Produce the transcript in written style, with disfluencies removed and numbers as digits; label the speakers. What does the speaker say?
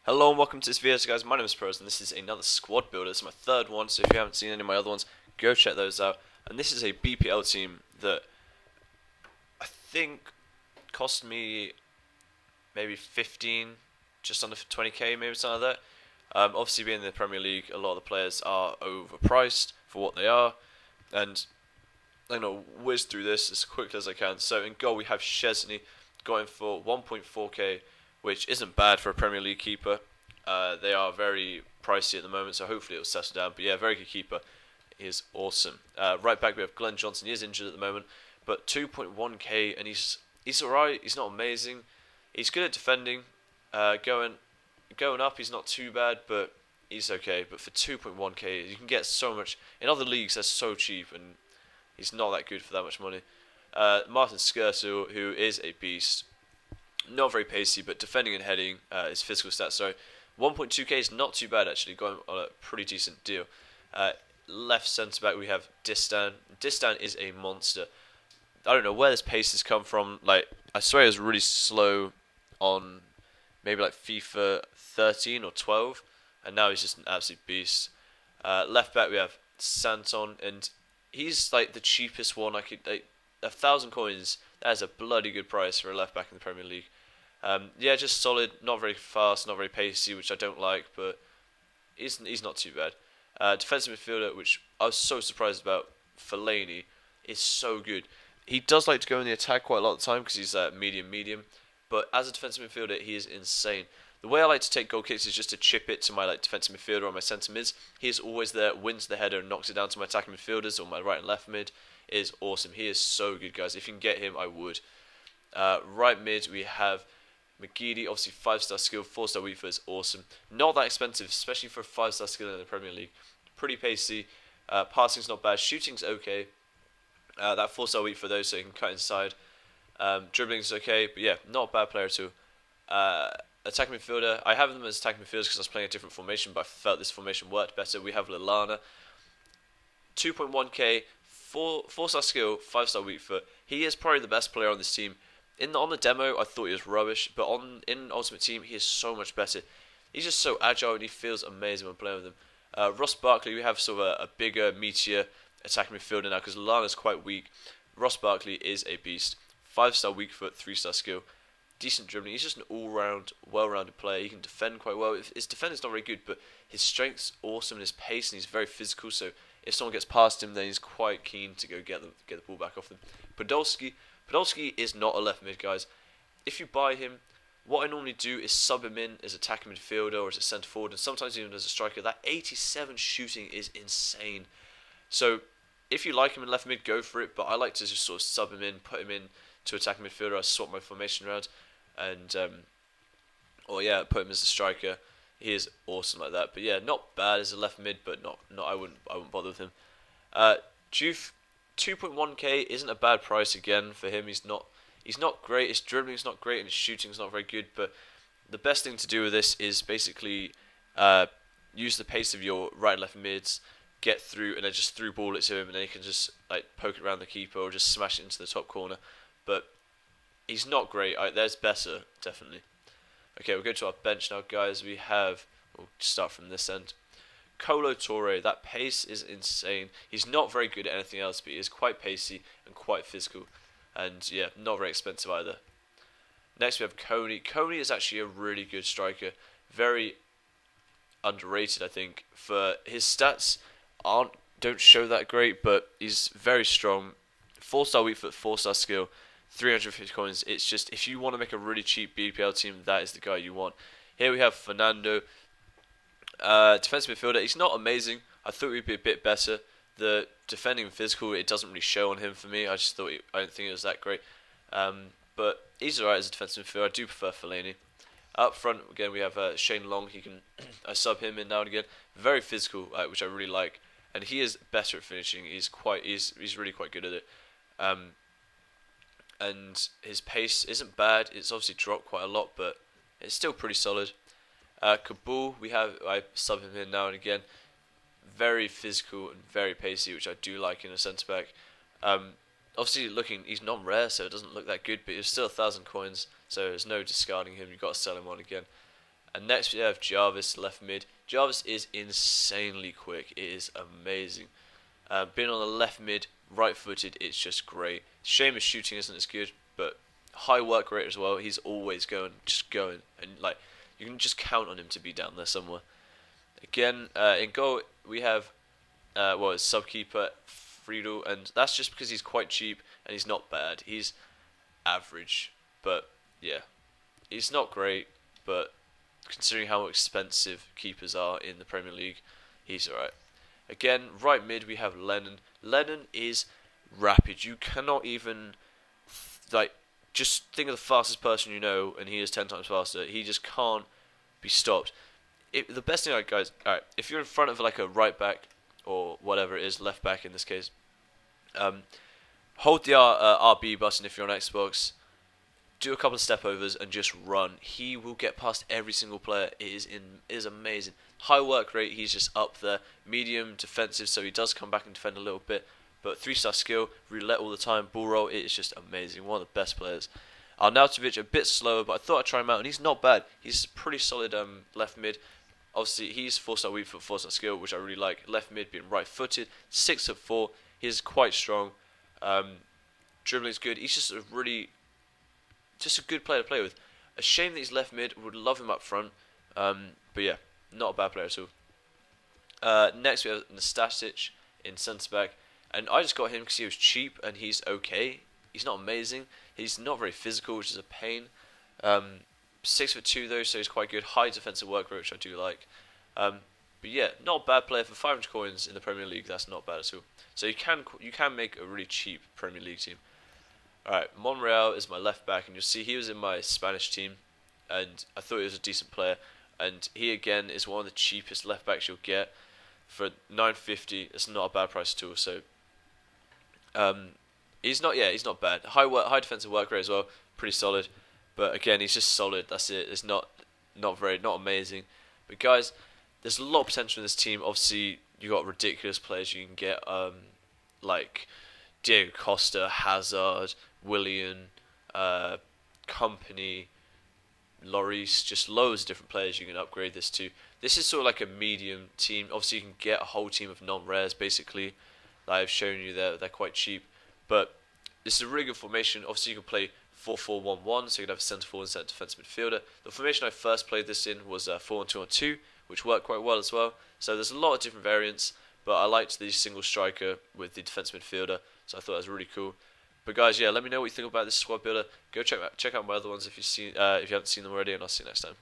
Speaker 1: Hello and welcome to this video, so guys. My name is Pros and this is another squad builder. This is my third one, so if you haven't seen any of my other ones, go check those out. And this is a BPL team that I think cost me maybe 15, just under 20k, maybe something like that. Obviously, being in the Premier League, a lot of the players are overpriced for what they are, and I'm going to whiz through this as quickly as I can. So in goal we have Szczesny, going for 1.4k, which isn't bad for a Premier League keeper. They are very pricey at the moment, so hopefully it'll settle down. But yeah, very good keeper. He is awesome. Right back we have Glenn Johnson. He is injured at the moment, but 2.1k, and he's alright. He's not amazing. He's good at defending. Going up, he's not too bad, but he's okay. But for 2.1k, you can get so much in other leagues. They're so cheap, and he's not that good for that much money. Martin Skirtle, who is a beast. Not very pacey, but defending and heading is physical stats. So 1.2k is not too bad actually, going on a pretty decent deal. Left centre back we have Distan. Distan is a monster. I don't know where this pace has come from. Like, I swear it was really slow on maybe like FIFA 13 or 12, and now he's just an absolute beast. Left back we have Santon, and he's like the cheapest one I could. 1,000 coins. That is a bloody good price for a left back in the Premier League. Yeah, just solid, not very fast, not very pacey, which I don't like, but he's not too bad. Defensive midfielder, which I was so surprised about, Fellaini, is so good. He does like to go in the attack quite a lot of the time because he's medium, but as a defensive midfielder, he is insane. The way I like to take goal kicks is just to chip it to my defensive midfielder or my centre mids. He is always there, wins the header, and knocks it down to my attacking midfielders or my right and left mid. It is awesome. He is so good, guys. If you can get him, I would. Right mid, we have McGeady, obviously 5-star skill, 4-star weak foot is awesome. Not that expensive, especially for a 5-star skill in the Premier League. Pretty pacey. Passing's not bad. Shooting's okay. That 4-star weak foot though, so you can cut inside. Dribbling's okay, but yeah, not a bad player too. Attacking midfielder, I have them as attacking midfielders because I was playing a different formation, but I felt this formation worked better. We have Lallana, 2.1k, 4-star skill, 5-star weak foot. He is probably the best player on this team. On the demo, I thought he was rubbish, but in Ultimate Team, he is so much better. He's just so agile, and he feels amazing when playing with him. Ross Barkley, we have sort of a bigger, meatier attacking midfielder now because Lallana's quite weak. Ross Barkley is a beast. 5-star weak foot, 3-star skill. Decent dribbling. He's just an all-round, well-rounded player. He can defend quite well. His defending's not very good, but his strength's awesome and his pace, and he's very physical. So if someone gets past him, then he's quite keen to go get the ball back off them. Podolski is not a left mid, guys. If you buy him, what I normally do is sub him in as attacking midfielder or as a centre forward, and sometimes even as a striker. That 87 shooting is insane. So if you like him in left mid, go for it. But I like to just sort of sub him in, put him in to attacking midfielder. I swap my formation around, and or yeah, put him as a striker. He is awesome like that. But yeah, not bad as a left mid, but not I wouldn't bother with him. Juve, 2.1k isn't a bad price again for him. He's not great. His dribbling's not great, and his shooting's not very good. But the best thing to do with this is basically use the pace of your right and left mids, get through, and then just through ball it to him, and then he can just poke it around the keeper or just smash it into the top corner. But he's not great. There's better, definitely. Okay, we'll go to our bench now, guys. We'll start from this end. Kolo Touré, that pace is insane. He's not very good at anything else, but he is quite pacey and quite physical. And yeah, not very expensive either. Next we have Coney. Coney is actually a really good striker. Very underrated, I think. For his stats don't show that great, but he's very strong. 4-star weak foot, 4-star skill, 350 coins. It's just, if you want to make a really cheap BPL team, that is the guy you want. Here we have Fernando. Defensive midfielder. He's not amazing. I thought he'd be a bit better. The defending and physical, it doesn't really show on him for me. I don't think it was that great. But he's alright as a defensive midfielder. I do prefer Fellaini. Up front, again, we have Shane Long. I sub him in now and again. Very physical, which I really like. And he is better at finishing. He's really quite good at it. And his pace isn't bad. It's obviously dropped quite a lot, but it's still pretty solid. Kabul, I sub him in now and again. Very physical and very pacey, which I do like in a centre back. Obviously, he's non-rare, so it doesn't look that good, but it's still 1,000 coins, so there's no discarding him. You've got to sell him on again. And next we have Jarvis, left mid. Jarvis is insanely quick. It is amazing. Being on the left mid, right-footed, it's just great. Shame his shooting isn't as good, but high work rate as well. He's always just going, and like you can just count on him to be down there somewhere. Again, in goal we have it's sub-keeper Friedel, and that's just because he's quite cheap and he's not bad. He's average, but yeah, he's not great, but considering how expensive keepers are in the Premier League, he's alright. Again, right mid we have Lennon. Lennon is rapid. You cannot even just think of the fastest person you know, and he is 10 times faster. He just can't be stopped. The best thing, guys, alright, if you're in front of like a right back or whatever it is, left back in this case, hold the RB button if you're on Xbox. Do a couple of step overs and just run. He will get past every single player. It is amazing. High work rate, he's just up there. Medium defensive, so he does come back and defend a little bit. But 3-star skill, roulette all the time, ball roll, it is just amazing. One of the best players. Arnautovic, a bit slower, but I thought I'd try him out, and he's not bad. He's pretty solid left mid. Obviously, he's 4-star weak foot, 4-star skill, which I really like. Left mid being right-footed, 6'4". He's quite strong. Dribbling's good. He's just a good player to play with. A shame that he's left mid. Would love him up front. But yeah, not a bad player at all. Next we have Nastasic in centre back, and I just got him because he was cheap and he's okay. He's not amazing. He's not very physical, which is a pain. 6'2" though, so he's quite good. High defensive work rate, which I do like. But yeah, not a bad player for 500 coins in the Premier League. That's not bad at all. So you can make a really cheap Premier League team. Alright, Monreal is my left back, and you'll see he was in my Spanish team, and I thought he was a decent player. And he again is one of the cheapest left backs you'll get for 950. It's not a bad price at all. So he's not bad. High defensive work rate as well, pretty solid. But again, he's just solid. That's it. It's not amazing. But guys, there's a lot of potential in this team. Obviously, you got ridiculous players you can get, like Diego Costa, Hazard, Willian, Company, Lloris, just loads of different players you can upgrade this to. This is sort of like a medium team. Obviously, you can get a whole team of non-rares, basically. Like I've shown you there, they're quite cheap. But this is a really good formation. Obviously, you can play 4-4-1-1, so you can have a centre forward and centre defensive midfielder. The formation I first played this in was 4-2-2, which worked quite well as well. So there's a lot of different variants, but I liked the single striker with the defensive midfielder, so I thought that was really cool. But guys, yeah, let me know what you think about this squad builder. Go check out my other ones if you haven't seen them already, and I'll see you next time.